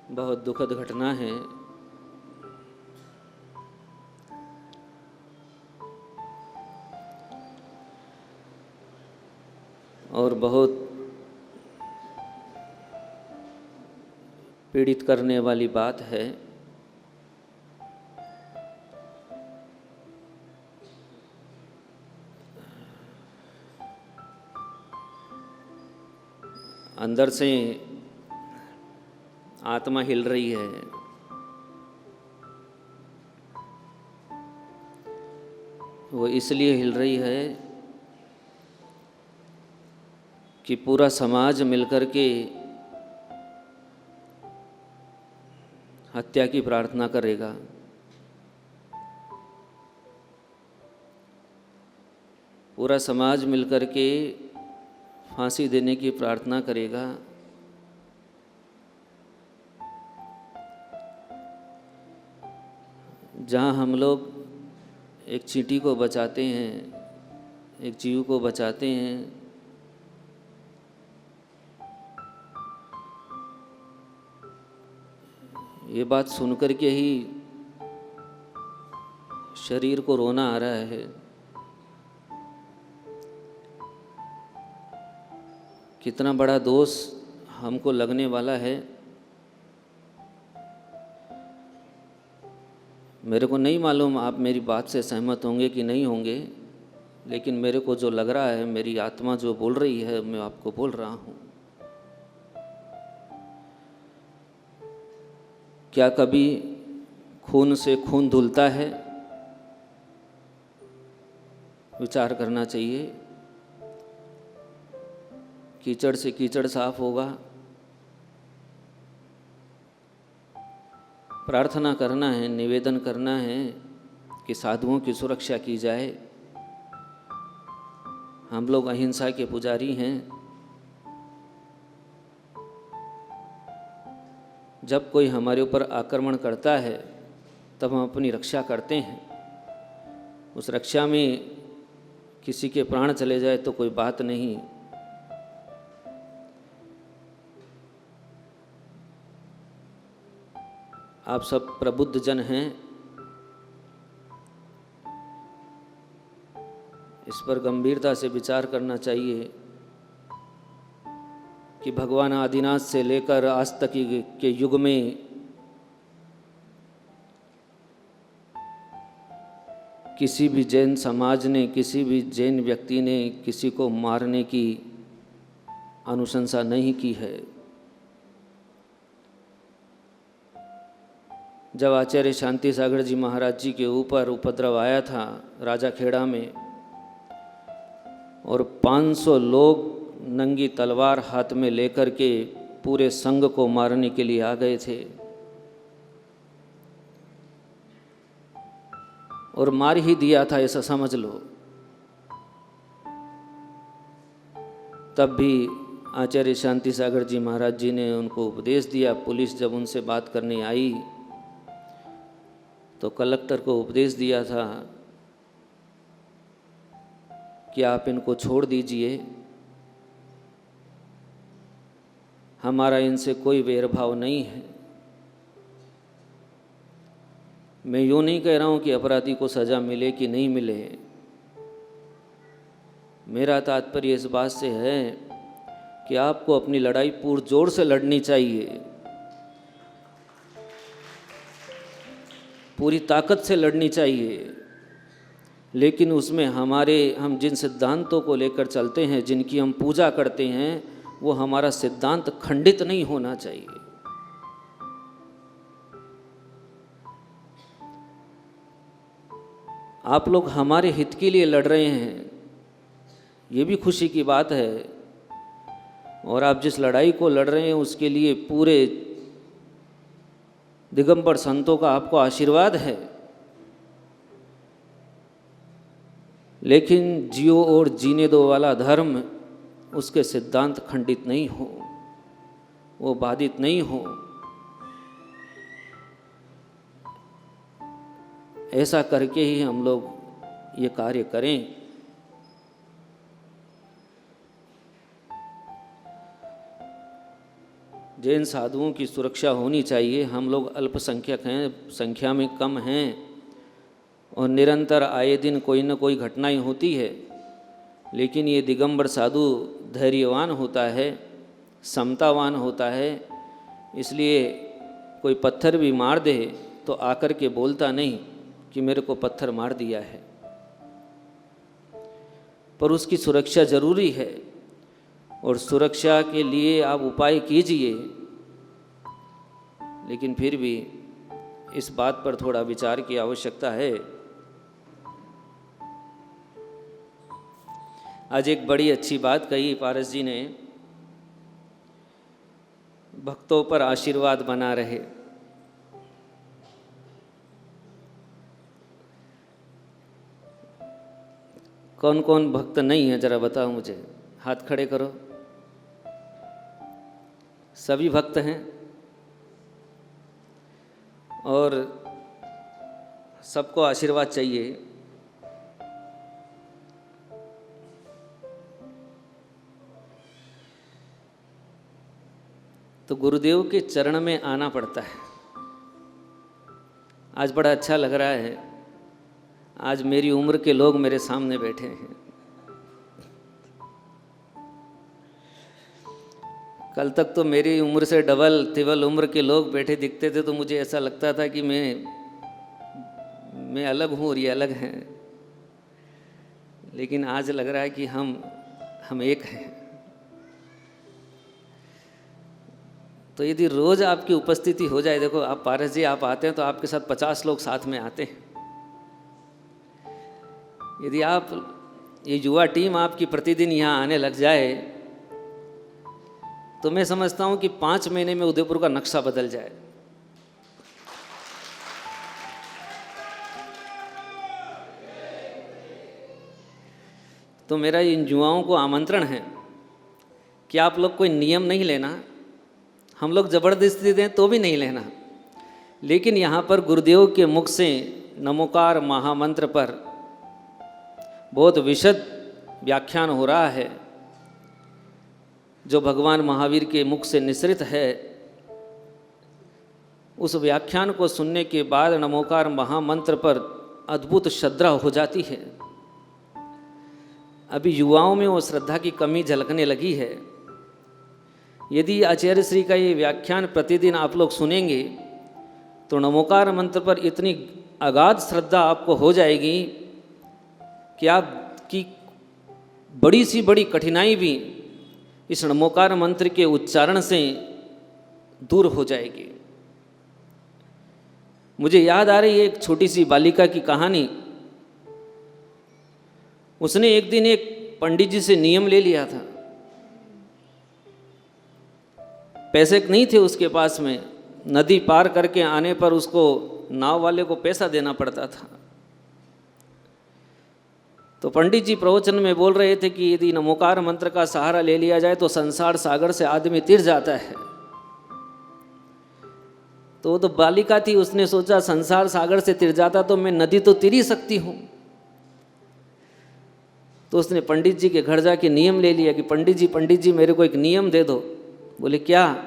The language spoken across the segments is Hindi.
बहुत दुखद घटना है। और बहुत पीड़ित करने वाली बात है। अंदर से आत्मा हिल रही है। वो इसलिए हिल रही है कि पूरा समाज मिलकर के हत्या की प्रार्थना करेगा। पूरा समाज मिलकर के फांसी देने की प्रार्थना करेगा। जहाँ हम लोग एक चींटी को बचाते हैं, एक जीव को बचाते हैं, ये बात सुनकर के ही शरीर को रोना आ रहा है। कितना बड़ा दोष हमको लगने वाला है। मेरे को नहीं मालूम आप मेरी बात से सहमत होंगे कि नहीं होंगे, लेकिन मेरे को जो लग रहा है, मेरी आत्मा जो बोल रही है, मैं आपको बोल रहा हूँ। क्या कभी खून से खून धुलता है? विचार करना चाहिए। कीचड़ से कीचड़ साफ होगा। प्रार्थना करना है, निवेदन करना है कि साधुओं की सुरक्षा की जाए। हम लोग अहिंसा के पुजारी हैं। जब कोई हमारे ऊपर आक्रमण करता है तब हम अपनी रक्षा करते हैं। उस रक्षा में किसी के प्राण चले जाए तो कोई बात नहीं। आप सब प्रबुद्ध जन हैं, इस पर गंभीरता से विचार करना चाहिए कि भगवान आदिनाथ से लेकर आज तक के युग में किसी भी जैन समाज ने, किसी भी जैन व्यक्ति ने किसी को मारने की अनुशंसा नहीं की है। जब आचार्य शांति सागर जी महाराज जी के ऊपर उपद्रव आया था राजा खेड़ा में, और 500 लोग नंगी तलवार हाथ में लेकर के पूरे संघ को मारने के लिए आ गए थे, और मार ही दिया था ऐसा समझ लो। तब भी आचार्य शांति सागर जी महाराज जी ने उनको उपदेश दिया। पुलिस जब उनसे बात करने आई तो कलेक्टर को उपदेश दिया था कि आप इनको छोड़ दीजिए, हमारा इनसे कोई वैरभाव नहीं है। मैं यूँ नहीं कह रहा हूँ कि अपराधी को सज़ा मिले कि नहीं मिले। मेरा तात्पर्य इस बात से है कि आपको अपनी लड़ाई पुरजोर से लड़नी चाहिए, पूरी ताकत से लड़नी चाहिए, लेकिन उसमें हम जिन सिद्धांतों को लेकर चलते हैं, जिनकी हम पूजा करते हैं, वो हमारा सिद्धांत खंडित नहीं होना चाहिए। आप लोग हमारे हित के लिए लड़ रहे हैं, ये भी खुशी की बात है। और आप जिस लड़ाई को लड़ रहे हैं उसके लिए पूरे दिगंबर संतों का आपको आशीर्वाद है। लेकिन जियो और जीने दो वाला धर्म, उसके सिद्धांत खंडित नहीं हो, वो बाधित नहीं हो। ऐसा करके ही हम लोग ये कार्य करें। जैन साधुओं की सुरक्षा होनी चाहिए। हम लोग अल्पसंख्यक हैं, संख्या में कम हैं और निरंतर आए दिन कोई न कोई घटनाएं होती है, लेकिन ये दिगंबर साधु धैर्यवान होता है, समतावान होता है, इसलिए कोई पत्थर भी मार दे तो आकर के बोलता नहीं कि मेरे को पत्थर मार दिया है, पर उसकी सुरक्षा जरूरी है और सुरक्षा के लिए आप उपाय कीजिए, लेकिन फिर भी इस बात पर थोड़ा विचार की आवश्यकता है। आज एक बड़ी अच्छी बात कही पारस जी ने, भक्तों पर आशीर्वाद बना रहे। कौन कौन भक्त नहीं है जरा बताओ मुझे, हाथ खड़े करो। सभी भक्त हैं और सबको आशीर्वाद चाहिए। तो गुरुदेव के चरण में आना पड़ता है। आज बड़ा अच्छा लग रहा है, आज मेरी उम्र के लोग मेरे सामने बैठे हैं। कल तक तो मेरी उम्र से डबल तिबल उम्र के लोग बैठे दिखते थे, तो मुझे ऐसा लगता था कि मैं अलग हूँ और ये अलग हैं, लेकिन आज लग रहा है कि हम एक हैं। तो यदि रोज़ आपकी उपस्थिति हो जाए, देखो आप पारस जी आप आते हैं तो आपके साथ 50 लोग साथ में आते हैं। यदि आप ये युवा टीम आपकी प्रतिदिन यहाँ आने लग जाए तो मैं समझता हूँ कि 5 महीने में उदयपुर का नक्शा बदल जाए। तो मेरा इन युवाओं को आमंत्रण है कि आप लोग कोई नियम नहीं लेना, हम लोग जबरदस्ती दें तो भी नहीं लेना, लेकिन यहाँ पर गुरुदेव के मुख से नमोकार महामंत्र पर बहुत विशद व्याख्यान हो रहा है, जो भगवान महावीर के मुख से निसृत है। उस व्याख्यान को सुनने के बाद नमोकार महामंत्र पर अद्भुत श्रद्धा हो जाती है। अभी युवाओं में वो श्रद्धा की कमी झलकने लगी है। यदि आचार्य श्री का ये व्याख्यान प्रतिदिन आप लोग सुनेंगे तो नमोकार मंत्र पर इतनी अगाध श्रद्धा आपको हो जाएगी कि आपकी बड़ी सी बड़ी कठिनाई भी इस नमोकार मंत्र के उच्चारण से दूर हो जाएगी। मुझे याद आ रही है एक छोटी सी बालिका की कहानी। उसने एक दिन एक पंडित जी से नियम ले लिया था। पैसे नहीं थे उसके पास में, नदी पार करके आने पर उसको नाव वाले को पैसा देना पड़ता था। तो पंडित जी प्रवचन में बोल रहे थे कि यदि नमोकार मंत्र का सहारा ले लिया जाए तो संसार सागर से आदमी तिर जाता है। तो वो तो बालिका थी, उसने सोचा संसार सागर से तिर जाता तो मैं नदी तो तिर ही सकती हूँ। तो उसने पंडित जी के घर जाके नियम ले लिया कि पंडित जी मेरे को एक नियम दे दो। बोले क्या?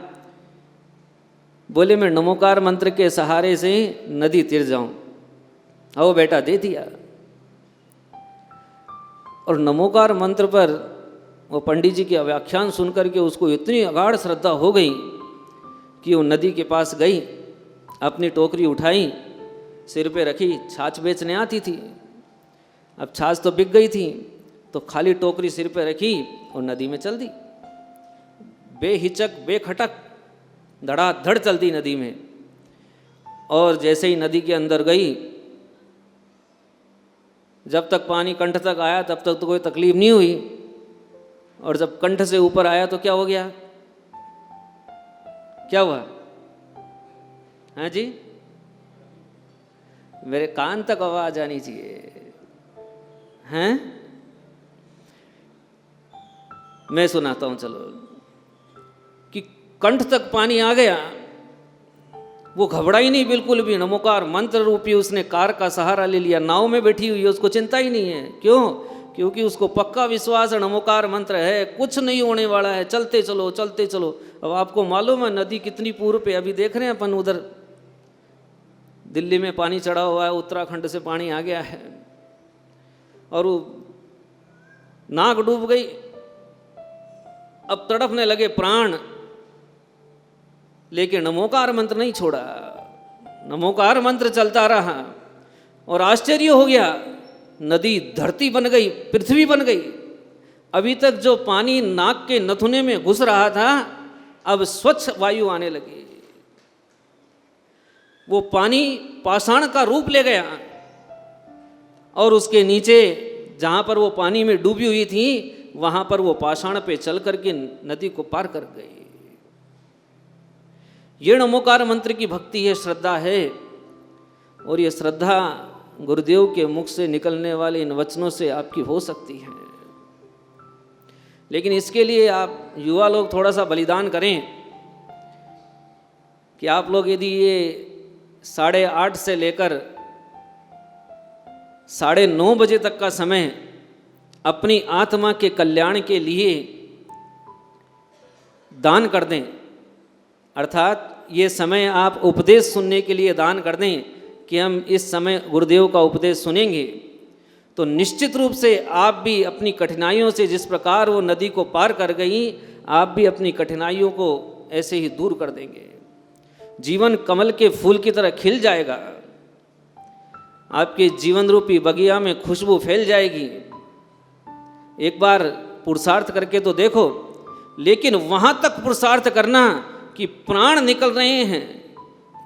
बोले मैं नमोकार मंत्र के सहारे से नदी तिर जाऊं। आओ बेटा, दे दिया। और नमोकार मंत्र पर वो पंडित जी के व्याख्यान सुन करके उसको इतनी अगाध श्रद्धा हो गई कि वो नदी के पास गई, अपनी टोकरी उठाई, सिर पे रखी, छाछ बेचने आती थी। अब छाछ तो बिक गई थी, तो खाली टोकरी सिर पे रखी और नदी में चल दी। बेहिचक बेखटक धड़ाधड़ चलती नदी में। और जैसे ही नदी के अंदर गई, जब तक पानी कंठ तक आया तब तक तो कोई तकलीफ नहीं हुई, और जब कंठ से ऊपर आया तो क्या हो गया? क्या हुआ? हाँ जी, मेरे कान तक आवाज आनी चाहिए। हैं? मैं सुनाता हूं, चलो। कि कंठ तक पानी आ गया, वो घबराई नहीं बिल्कुल भी। नमोकार मंत्र रूपी उसने कार का सहारा ले लिया, नाव में बैठी हुई है, उसको चिंता ही नहीं है। क्यों? क्योंकि उसको पक्का विश्वास है नमोकार मंत्र है, कुछ नहीं होने वाला है, चलते चलो चलते चलो। अब आपको मालूम है नदी कितनी पूर्व पे, अभी देख रहे हैं अपन उधर दिल्ली में पानी चढ़ा हुआ है, उत्तराखंड से पानी आ गया है और वो नाक डूब गई। अब तड़पने लगे प्राण, लेकिन नमोकार मंत्र नहीं छोड़ा, नमोकार मंत्र चलता रहा और आश्चर्य हो गया, नदी धरती बन गई, पृथ्वी बन गई। अभी तक जो पानी नाक के नथुने में घुस रहा था अब स्वच्छ वायु आने लगी। वो पानी पाषाण का रूप ले गया और उसके नीचे जहाँ पर वो पानी में डूबी हुई थी वहाँ पर वो पाषाण पे चल करके नदी को पार कर गई। ये नमोकार मंत्र की भक्ति है, श्रद्धा है। और ये श्रद्धा गुरुदेव के मुख से निकलने वाले इन वचनों से आपकी हो सकती है। लेकिन इसके लिए आप युवा लोग थोड़ा सा बलिदान करें कि आप लोग यदि ये 8:30 से लेकर 9:30 बजे तक का समय अपनी आत्मा के कल्याण के लिए दान कर दें, अर्थात ये समय आप उपदेश सुनने के लिए दान कर दें कि हम इस समय गुरुदेव का उपदेश सुनेंगे, तो निश्चित रूप से आप भी अपनी कठिनाइयों से, जिस प्रकार वो नदी को पार कर गई, आप भी अपनी कठिनाइयों को ऐसे ही दूर कर देंगे। जीवन कमल के फूल की तरह खिल जाएगा, आपके जीवन रूपी बगिया में खुशबू फैल जाएगी। एक बार पुरुषार्थ करके तो देखो, लेकिन वहाँ तक पुरुषार्थ करना कि प्राण निकल रहे हैं,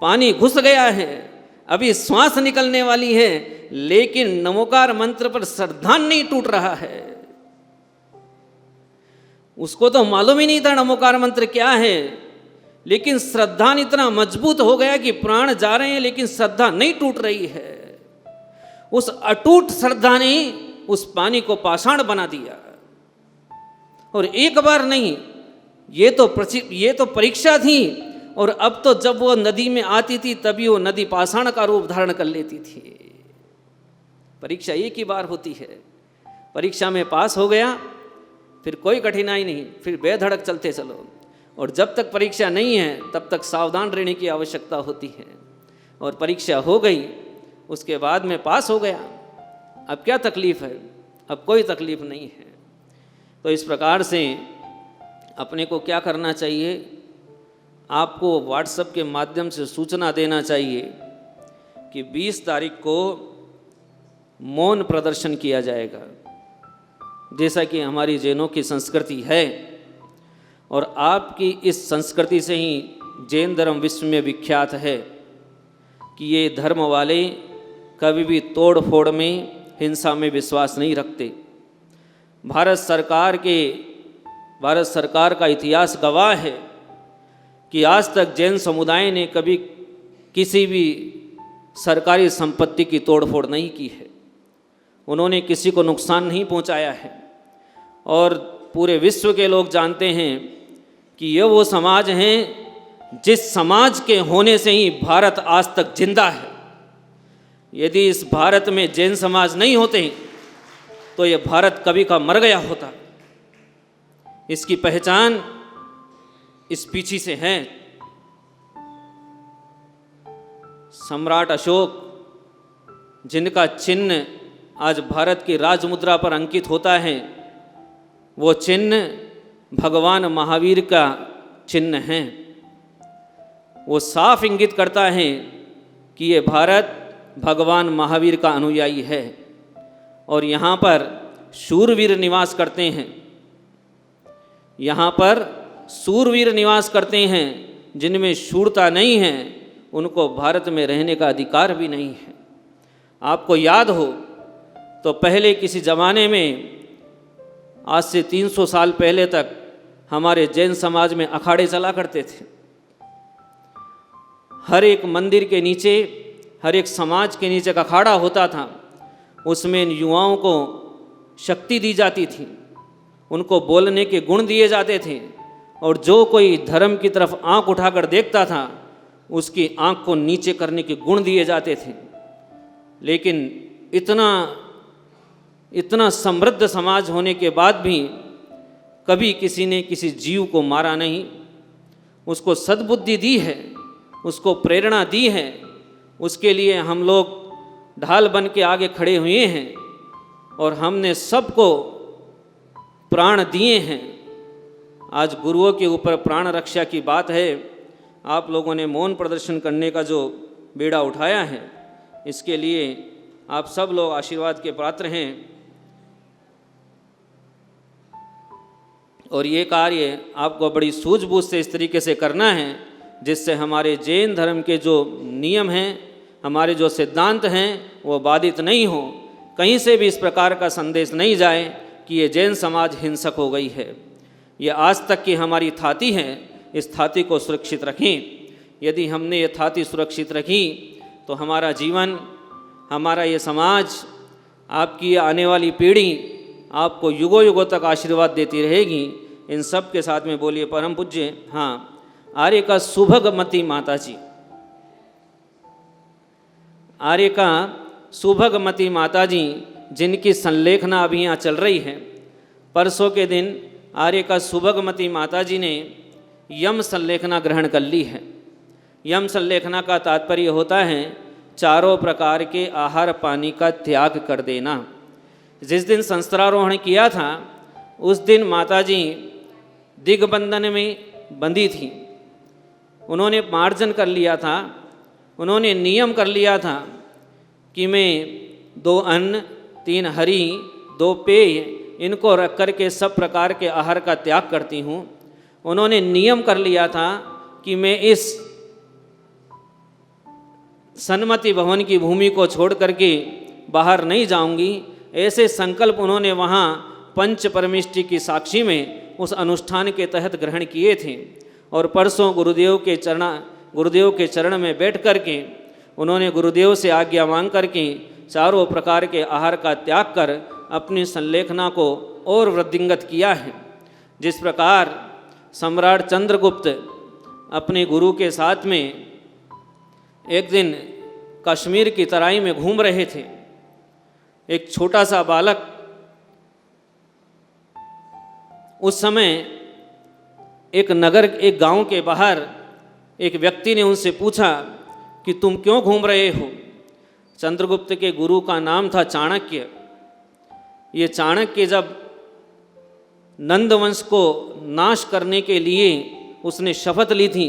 पानी घुस गया है, अभी श्वास निकलने वाली है, लेकिन नमोकार मंत्र पर श्रद्धा नहीं टूट रहा है। उसको तो मालूम ही नहीं था नमोकार मंत्र क्या है, लेकिन श्रद्धा इतना मजबूत हो गया कि प्राण जा रहे हैं लेकिन श्रद्धा नहीं टूट रही है। उस अटूट श्रद्धा ने उस पानी को पाषाण बना दिया। और एक बार नहीं, ये तो परीक्षा थी, और अब तो जब वो नदी में आती थी तभी वो नदी पाषाण का रूप धारण कर लेती थी। परीक्षा एक ही बार होती है, परीक्षा में पास हो गया फिर कोई कठिनाई नहीं, फिर बेधड़क चलते चलो। और जब तक परीक्षा नहीं है तब तक सावधान रहने की आवश्यकता होती है। और परीक्षा हो गई, उसके बाद में पास हो गया, अब क्या तकलीफ़ है? अब कोई तकलीफ़ नहीं है। तो इस प्रकार से अपने को क्या करना चाहिए? आपको व्हाट्सएप के माध्यम से सूचना देना चाहिए कि 20 तारीख को मौन प्रदर्शन किया जाएगा, जैसा कि हमारी जैनों की संस्कृति है। और आपकी इस संस्कृति से ही जैन धर्म विश्व में विख्यात है कि ये धर्म वाले कभी भी तोड़ फोड़ में, हिंसा में विश्वास नहीं रखते। भारत सरकार का इतिहास गवाह है कि आज तक जैन समुदाय ने कभी किसी भी सरकारी संपत्ति की तोड़फोड़ नहीं की है, उन्होंने किसी को नुकसान नहीं पहुंचाया है। और पूरे विश्व के लोग जानते हैं कि ये वो समाज हैं जिस समाज के होने से ही भारत आज तक जिंदा है। यदि इस भारत में जैन समाज नहीं होते तो ये भारत कभी का मर गया होता। इसकी पहचान इस पीछे से है। सम्राट अशोक, जिनका चिन्ह आज भारत की राजमुद्रा पर अंकित होता है, वो चिन्ह भगवान महावीर का चिन्ह है। वो साफ इंगित करता है कि ये भारत भगवान महावीर का अनुयायी है। और यहाँ पर शूरवीर निवास करते हैं, यहाँ पर शूरवीर निवास करते हैं। जिनमें शूरता नहीं है उनको भारत में रहने का अधिकार भी नहीं है। आपको याद हो तो पहले किसी ज़माने में, आज से 300 साल पहले तक हमारे जैन समाज में अखाड़े चला करते थे। हर एक मंदिर के नीचे, हर एक समाज के नीचे एक अखाड़ा होता था। उसमें युवाओं को शक्ति दी जाती थी, उनको बोलने के गुण दिए जाते थे। और जो कोई धर्म की तरफ आंख उठाकर देखता था उसकी आंख को नीचे करने के गुण दिए जाते थे। लेकिन इतना इतना समृद्ध समाज होने के बाद भी कभी किसी ने किसी जीव को मारा नहीं, उसको सद्बुद्धि दी है, उसको प्रेरणा दी है, उसके लिए हम लोग ढाल बन के आगे खड़े हुए हैं और हमने सबको प्राण दिए हैं। आज गुरुओं के ऊपर प्राण रक्षा की बात है, आप लोगों ने मौन प्रदर्शन करने का जो बेड़ा उठाया है, इसके लिए आप सब लोग आशीर्वाद के पात्र हैं। और ये कार्य आपको बड़ी सूझबूझ से इस तरीके से करना है जिससे हमारे जैन धर्म के जो नियम हैं, हमारे जो सिद्धांत हैं, वो बाधित नहीं हो, कहीं से भी इस प्रकार का संदेश नहीं जाए कि ये जैन समाज हिंसक हो गई है। ये आज तक की हमारी थाती है, इस थाती को सुरक्षित रखें। यदि हमने ये थाती सुरक्षित रखी तो हमारा जीवन, हमारा ये समाज, आपकी आने वाली पीढ़ी आपको युगों युगों तक आशीर्वाद देती रहेगी। इन सब के साथ में बोलिए परम पूज्य हाँ आर्य का सुभगमती माता जी, आर्य का सुभगमती माता जी जिनकी संलेखना अभी यहाँ चल रही है। परसों के दिन आर्य का सुभगमती माता जी ने यम संलेखना ग्रहण कर ली है। यम संलेखना का तात्पर्य होता है चारों प्रकार के आहार पानी का त्याग कर देना। जिस दिन संस्त्रारोहण किया था उस दिन माताजी दिग्बंधन में बंधी थी। उन्होंने मार्जन कर लिया था, उन्होंने नियम कर लिया था कि मैं 2 अन्न 3 हरी 2 पेय इनको रख कर के सब प्रकार के आहार का त्याग करती हूँ। उन्होंने नियम कर लिया था कि मैं इस सन्मति भवन की भूमि को छोड़ करके बाहर नहीं जाऊंगी। ऐसे संकल्प उन्होंने वहाँ पंच परमिष्टि की साक्षी में उस अनुष्ठान के तहत ग्रहण किए थे। और परसों गुरुदेव के चरण में बैठ करके उन्होंने गुरुदेव से आज्ञा मांग करके चारों प्रकार के आहार का त्याग कर अपनी संलेखना को और वृद्धिंगत किया है। जिस प्रकार सम्राट चंद्रगुप्त अपने गुरु के साथ में एक दिन कश्मीर की तराई में घूम रहे थे। एक छोटा सा बालक, उस समय एक गांव के बाहर एक व्यक्ति ने उनसे पूछा कि तुम क्यों घूम रहे हो। चंद्रगुप्त के गुरु का नाम था चाणक्य। ये चाणक्य जब नंदवंश को नाश करने के लिए उसने शपथ ली थी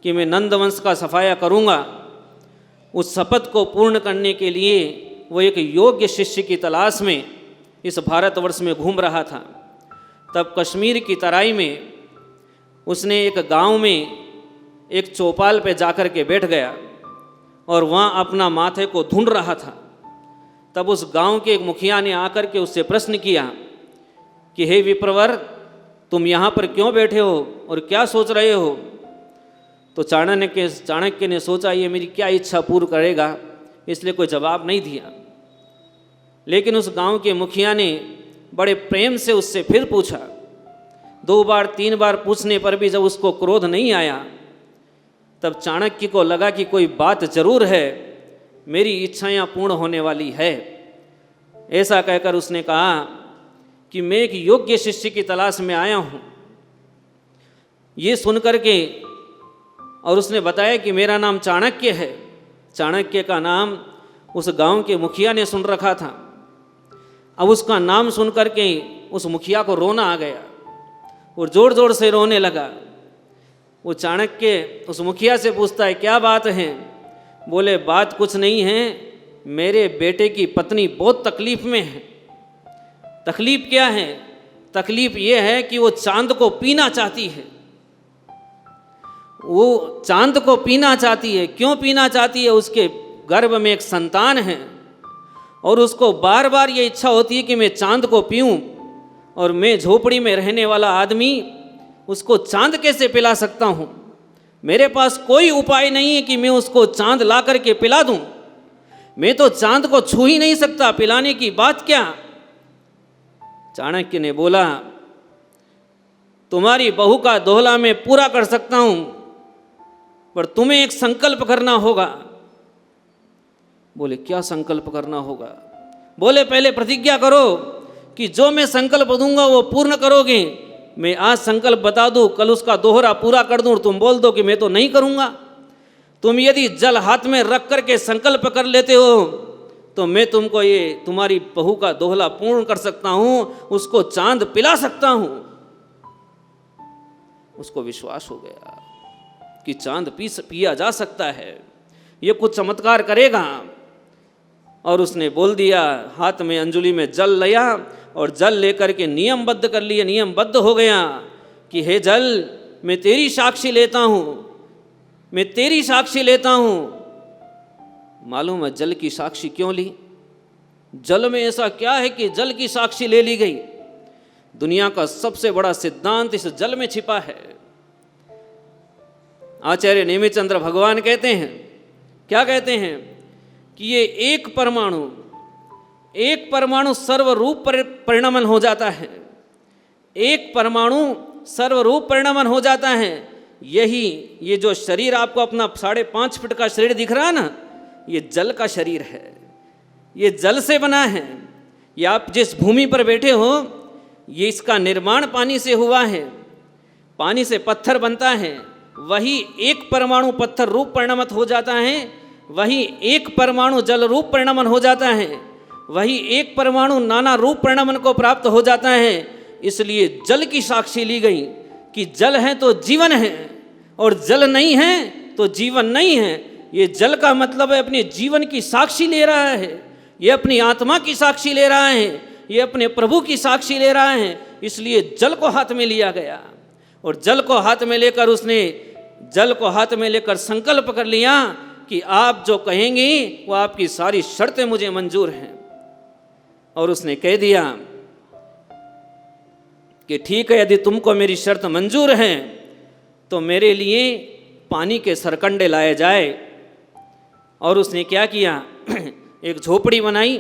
कि मैं नंदवंश का सफाया करूँगा, उस शपथ को पूर्ण करने के लिए वो एक योग्य शिष्य की तलाश में इस भारतवर्ष में घूम रहा था। तब कश्मीर की तराई में उसने एक गांव में एक चौपाल पे जाकर के बैठ गया और वहाँ अपना माथे को ढूंढ रहा था। तब उस गांव के एक मुखिया ने आकर के उससे प्रश्न किया कि हे विप्रवर, तुम यहाँ पर क्यों बैठे हो और क्या सोच रहे हो। तो चाणक्य ने सोचा ये मेरी क्या इच्छा पूर्ण करेगा, इसलिए कोई जवाब नहीं दिया। लेकिन उस गांव के मुखिया ने बड़े प्रेम से उससे फिर पूछा। 2 बार 3 बार पूछने पर भी जब उसको क्रोध नहीं आया, तब चाणक्य को लगा कि कोई बात जरूर है, मेरी इच्छाएं पूर्ण होने वाली है। ऐसा कहकर उसने कहा कि मैं एक योग्य शिष्य की तलाश में आया हूँ। ये सुनकर के और उसने बताया कि मेरा नाम चाणक्य है। चाणक्य का नाम उस गांव के मुखिया ने सुन रखा था। अब उसका नाम सुन कर के उस मुखिया को रोना आ गया और ज़ोर ज़ोर से रोने लगा। वो चाणक्य उस मुखिया से पूछता है क्या बात है। बोले बात कुछ नहीं है, मेरे बेटे की पत्नी बहुत तकलीफ़ में है। तकलीफ़ क्या है? तकलीफ़ ये है कि वो चांद को पीना चाहती है। वो चांद को पीना चाहती है। क्यों पीना चाहती है? उसके गर्भ में एक संतान है और उसको बार बार ये इच्छा होती है कि मैं चांद को पीऊँ, और मैं झोपड़ी में रहने वाला आदमी उसको चांद कैसे पिला सकता हूँ। मेरे पास कोई उपाय नहीं है कि मैं उसको चांद ला करके पिला दूँ। मैं तो चांद को छू ही नहीं सकता, पिलाने की बात क्या। चाणक्य ने बोला तुम्हारी बहू का दोहला मैं पूरा कर सकता हूँ, पर तुम्हें एक संकल्प करना होगा। बोले क्या संकल्प करना होगा? बोले पहले प्रतिज्ञा करो कि जो मैं संकल्प दूंगा वो पूर्ण करोगे। मैं आज संकल्प बता दूं, कल उसका दोहरा पूरा कर दूं और तुम बोल दो कि मैं तो नहीं करूंगा। तुम यदि जल हाथ में रख करके संकल्प कर लेते हो तो मैं तुमको ये तुम्हारी बहू का दोहला पूर्ण कर सकता हूं, उसको चांद पिला सकता हूं। उसको विश्वास हो गया कि चांद पिया जा सकता है, ये कुछ चमत्कार करेगा। और उसने बोल दिया, हाथ में अंजुली में जल लिया और जल लेकर के नियमबद्ध कर लिए, नियमबद्ध हो गया कि हे जल, मैं तेरी साक्षी लेता हूं, मैं तेरी साक्षी लेता हूं। मालूम है जल की साक्षी क्यों ली? जल में ऐसा क्या है कि जल की साक्षी ले ली गई? दुनिया का सबसे बड़ा सिद्धांत इस जल में छिपा है। आचार्य नेमिचंद्र भगवान कहते हैं, क्या कहते हैं कि ये एक परमाणु सर्वरूप परिणमन हो जाता है। एक परमाणु सर्वरूप परिणमन हो जाता है। यही ये जो शरीर आपको अपना 5.5 फीट का शरीर दिख रहा है ना, ये जल का शरीर है, ये जल से बना है। ये आप जिस भूमि पर बैठे हो, ये इसका निर्माण पानी से हुआ है। पानी से पत्थर बनता है, वही एक परमाणु पत्थर रूप परिणमित हो जाता है, वही एक परमाणु जल रूप परिणमन हो जाता है, वही एक परमाणु नाना रूप परिणमन को प्राप्त हो जाता है। इसलिए जल की साक्षी ली गई कि जल है तो जीवन है और जल नहीं है तो जीवन नहीं है। ये जल का मतलब है अपने जीवन की साक्षी ले रहा है, ये अपनी आत्मा की साक्षी ले रहा है, ये अपने प्रभु की साक्षी ले रहा है। इसलिए जल को हाथ में लिया गया और जल को हाथ में लेकर उसने जल को हाथ में लेकर संकल्प कर लिया कि आप जो कहेंगे वो आपकी सारी शर्तें मुझे मंजूर हैं। और उसने कह दिया कि ठीक है, यदि तुमको मेरी शर्त मंजूर है तो मेरे लिए पानी के सरकंडे लाए जाए। और उसने क्या किया, एक झोपड़ी बनाई।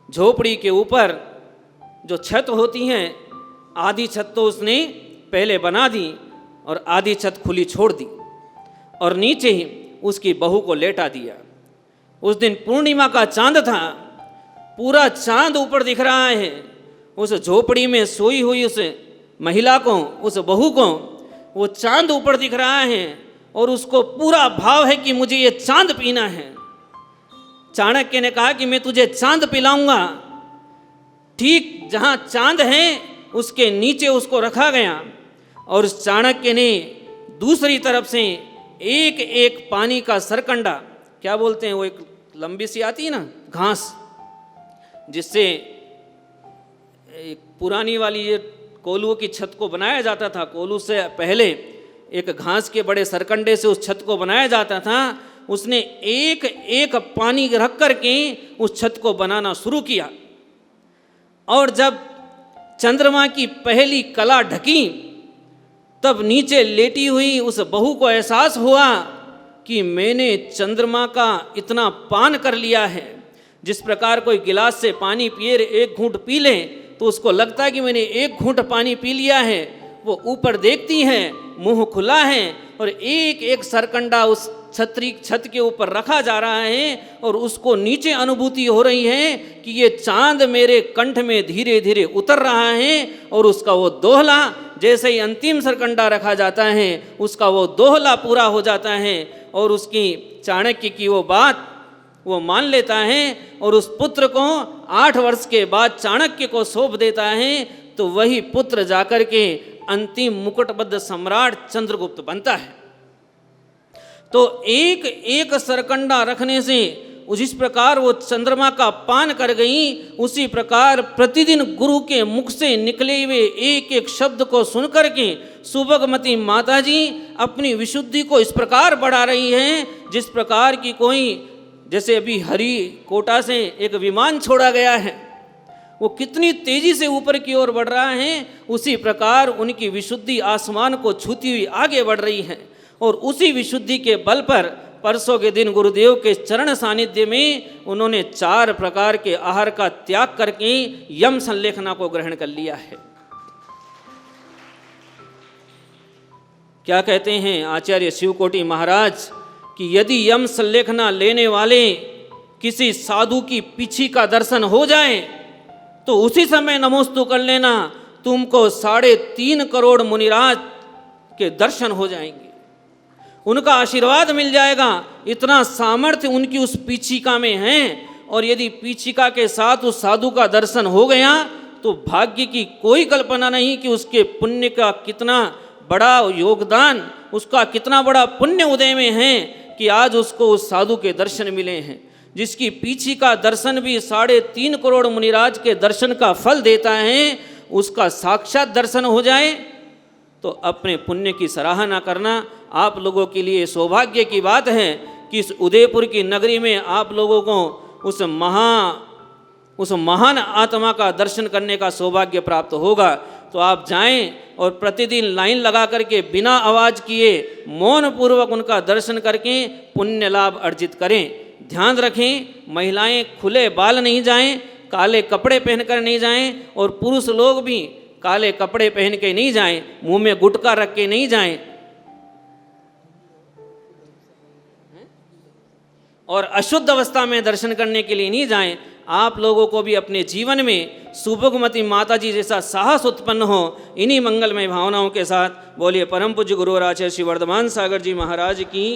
झोपड़ी के ऊपर जो छत होती है, आधी छत तो उसने पहले बना दी और आधी छत खुली छोड़ दी और नीचे ही उसकी बहू को लेटा दिया। उस दिन पूर्णिमा का चांद था, पूरा चांद ऊपर दिख रहा है। उस झोपड़ी में सोई हुई उस महिला को, उस बहू को वो चांद ऊपर दिख रहा है और उसको पूरा भाव है कि मुझे ये चांद पीना है। चाणक्य ने कहा कि मैं तुझे चांद पिलाऊंगा। ठीक जहाँ चांद है उसके नीचे उसको रखा गया और उस चाणक्य ने दूसरी तरफ से एक एक पानी का सरकंडा, क्या बोलते हैं वो, एक लंबी सी आती है ना घास, जिससे पुरानी वाली ये कोलुओं की छत को बनाया जाता था। कोलू से पहले एक घास के बड़े सरकंडे से उस छत को बनाया जाता था। उसने एक एक पानी रख करके उस छत को बनाना शुरू किया। और जब चंद्रमा की पहली कला ढकी तब नीचे लेटी हुई उस बहू को एहसास हुआ कि मैंने चंद्रमा का इतना पान कर लिया है। जिस प्रकार कोई गिलास से पानी पिए, एक घूंट पी ले तो उसको लगता है कि मैंने एक घूंट पानी पी लिया है। वो ऊपर देखती है, मुंह खुला है और एक एक सरकंडा उस छत के ऊपर रखा जा रहा है और उसको नीचे अनुभूति हो रही है कि ये चांद मेरे कंठ में धीरे धीरे उतर रहा है। और उसका वो दोहला, जैसे ही अंतिम सरकंडा रखा जाता है उसका वो दोहला पूरा हो जाता है और उसकी चाणक्य की वो बात वो मान लेता है और उस पुत्र को 8 वर्ष के बाद चाणक्य को सौंप देता है। तो वही पुत्र जाकर के अंतिम मुकुटबद्ध सम्राट चंद्रगुप्त बनता है। तो एक एक सरकंडा रखने से जिस प्रकार वो चंद्रमा का पान कर गई, उसी प्रकार प्रतिदिन गुरु के मुख से निकले हुए एक एक शब्द को सुनकर के सुभगमती माता जी अपनी विशुद्धि को इस प्रकार बढ़ा रही हैं जिस प्रकार की कोई, जैसे अभी हरी कोटा से एक विमान छोड़ा गया है, वो कितनी तेजी से ऊपर की ओर बढ़ रहा है, उसी प्रकार उनकी विशुद्धि आसमान को छूती हुई आगे बढ़ रही है। और उसी विशुद्धि के बल पर परसों के दिन गुरुदेव के चरण सानिध्य में उन्होंने 4 प्रकार के आहार का त्याग करके यम संलेखना को ग्रहण कर लिया है। क्या कहते हैं आचार्य शिवकोटि महाराज कि यदि यम संलेखना लेने वाले किसी साधु की पीछी का दर्शन हो जाए तो उसी समय नमोस्तु कर लेना, तुमको 3.5 करोड़ मुनिराज के दर्शन हो जाएंगे, उनका आशीर्वाद मिल जाएगा। इतना सामर्थ्य उनकी उस पीछिका में है। और यदि पीछिका के साथ उस साधु का दर्शन हो गया तो भाग्य की कोई कल्पना नहीं कि उसके पुण्य का कितना बड़ा योगदान, उसका कितना बड़ा पुण्य उदय में है कि आज उसको उस साधु के दर्शन मिले हैं। जिसकी पीछी का दर्शन भी 3.5 करोड़ मुनिराज के दर्शन का फल देता है, उसका साक्षात दर्शन हो जाए तो अपने पुण्य की सराहना करना आप लोगों के लिए सौभाग्य की बात है कि इस उदयपुर की नगरी में आप लोगों को उस महान आत्मा का दर्शन करने का सौभाग्य प्राप्त होगा। तो आप जाएं और प्रतिदिन लाइन लगा करके बिना आवाज़ किए मौन पूर्वक उनका दर्शन करके पुण्य लाभ अर्जित करें। ध्यान रखें, महिलाएं खुले बाल नहीं जाएं, काले कपड़े पहनकर नहीं जाएं, और पुरुष लोग भी काले कपड़े पहन के नहीं जाएं, मुंह में गुटखा रख के नहीं जाएं, और अशुद्ध अवस्था में दर्शन करने के लिए नहीं जाएं। आप लोगों को भी अपने जीवन में सुभगमती माता जी जैसा साहस उत्पन्न हो। इन्हीं मंगलमय भावनाओं के साथ बोलिए परम पूज्य गुरु आचार्य श्री वर्धमान सागर जी महाराज की